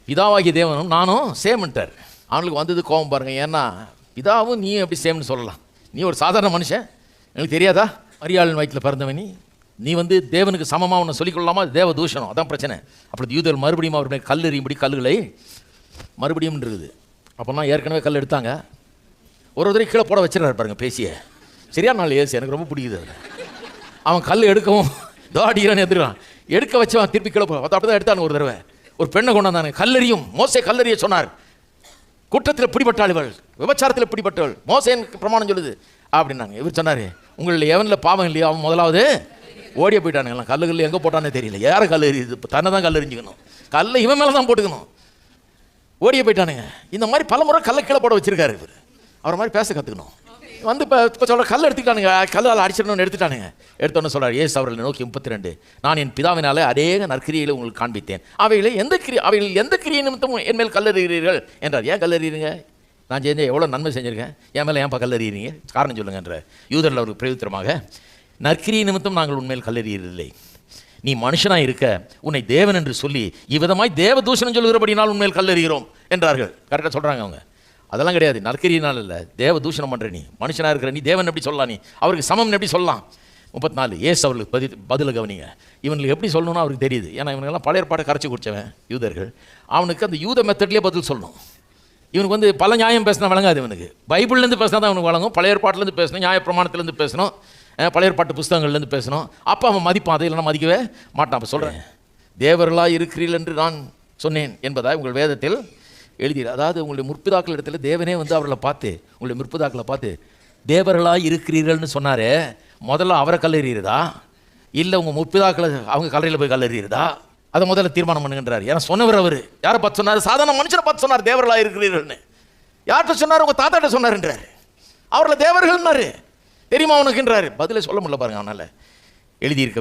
பிதாவாகிய தேவனும் நானும் சேம்ன்ட்டார். அவனுக்கு வந்தது கோபம் பாருங்கள். ஏன்னா பிதாவும் நீ எப்படி சேம்னு சொல்லலாம்? நீ ஒரு சாதாரண மனுஷன், எனக்கு தெரியாதா? மரியாளின் வயிற்றில் பிறந்தவனி நீ தேவனுக்கு சமமாக உன்னை சொல்லிக்கொள்ளலாமா? தேவ தூஷணம், அதான் பிரச்சனை. அப்படி யூதர்கள் மறுபடியும் அவருடைய கல் எறியும்படி கல்லுகளை மறுபடியும் இருக்குது. அப்போனா ஏற்கனவே கல் எடுத்தாங்க, ஒரு தடவை கீழே போட வச்சிடறாரு பாருங்க பேசிய. சரியா நாள் ஏசு எனக்கு ரொம்ப பிடிக்குது. அவன் கல் எடுக்கவும் தாடிக்கிறான்னு எதிர்க்கான், எடுக்க வச்சவன் திருப்பி கீழே போய் அப்படி தான் எடுத்தானு. ஒரு தடவை ஒரு பெண்ணை கொண்டாந்தானு, கல்லறியும் மோசே கல்லறிய சொன்னார். குற்றத்தில் பிடிபட்டாள், விபச்சாரத்தில் பிடிபட்டவள், மோசேன் பிரமாணம் சொல்லுது அப்படின்னாங்க. இவர் சொன்னார், உங்களில் எவனில் பாவம் இல்லையோ அவன் முதலாவது ஓடிய போயிட்டானுங்களாம். கல்லுகள் எங்கே போட்டானே தெரியல. யாரை கல் எறியுது? தன்னை தான் கல் எறிஞ்சிக்கணும், கல்லை இவன் மேலே தான் போட்டுக்கணும். ஓடிய போயிட்டானுங்க. இந்த மாதிரி பல முறை கல்லை கீழே போட வச்சிருக்காரு இவர். அவரை மாதிரி பேச கற்றுக்கணும். இப்போ சொல்கிற கல் எடுத்துக்கிட்டானுங்க, கல்லால் அடிச்சிடணும்னு எடுத்துட்டானுங்க. எடுத்தோன்னு சொல்கிறார் ஏசு அவர்களை நோக்கி 32, நான் என் பிதாவினாலே அநேக நற்கிரிகளை உங்களுக்கு காண்பித்தேன், அவைகள் எந்த கிரியை நிமித்தம் என் மேல் கல்லறிகிறீர்கள் என்றார். ஏன் கல்லறிகிறீங்க? நான் செஞ்ச எவ்வளோ நன்மை செஞ்சுருக்கேன், என் மேலே ஏன் கல்லறிகிறீங்க? காரணம் சொல்லுங்கன்ற. யூதரில் அவருக்கு பிரயோஜனமாக, நற்கிரியை நிமித்தம் நாங்கள் உண்மையில் கல்லறியதில்லை, நீ மனுஷனாக இருக்க உன்னை தேவன் என்று சொல்லி இவ்விதமாய் தேவ தூஷணம் சொல்கிறபடினால் உண்மையில் கல்லறிகிறோம் என்றார்கள். கரெக்டாக சொல்கிறாங்க அவங்க. அதெல்லாம் கிடையாது, நற்கிரியினால் இல்லை, தேவ தூஷணம் பண்ணுற நீ மனுஷனாக இருக்கிற நீ தேவன் எப்படி சொல்லலாம்? நீ அவருக்கு சமம் எப்படி சொல்லலாம்? 34 ஏசு அவர்களுக்கு பதில் கவனிங்க. இவனுக்கு எப்படி சொல்லணும்னு அவருக்கு தெரியுது. ஏன்னா இவனுக்கெல்லாம் பழைய பாட்டை கரைச்சி குடிச்சவன் யூதர்கள். அவனுக்கு அந்த யூத மெத்தட்லேயே பதில் சொல்லணும். இவனுக்கு பல நியாயம் பேசினா வழங்காது. இவனுக்கு பைபிள்லேருந்து பேசினா தான் அவனுக்கு வழங்கும். பழைய பாட்டிலேருந்து பேசணும், நியாய பிரமாணத்துலேருந்து பேசணும், பழைய பாட்டு புஸ்தகங்கள்லேருந்து பேசணும். அப்போ அவன் மதிப்பான், அதை இல்லைன்னா மதிக்கவே மாட்டான். அப்போ சொல்கிறேன், தேவர்களாக இருக்கிறீர்கள் என்று நான் சொன்னேன் என்பதாய் உங்கள் வேதத்தில் எழுதி. அதாவது உங்களுடைய முற்பிதாக்கள் இடத்துல தேவனே அவர்களை பார்த்து, உங்களுடைய முற்பிதாக்களை பார்த்து தேவர்களாக இருக்கிறீர்கள்னு சொன்னார். முதல்ல அவரை கல்லறிகிறதா இல்லை உங்கள் முற்பிதாக்களை அவங்க கல்லறையில் போய் கல்லறிகிறதா? அதை முதல்ல தீர்மானம் பண்ணுங்கன்றார். ஏன்னா சொன்னவர் அவர் யாரை பார்த்து சொன்னார்? சாதாரண மனுஷனை பார்த்து சொன்னார் தேவர்களாக இருக்கிறீர்கள்னு. யார்கிட்ட சொன்னார்? உங்கள் தாத்தாட்ட சொன்னார்ன்றார். அவர்களை தேவர்கள்னாரு தெரியுமா உனக்குன்றாரு. பதிலே சொல்ல முடியல பாருங்க அவனால் எழுதியிருக்க.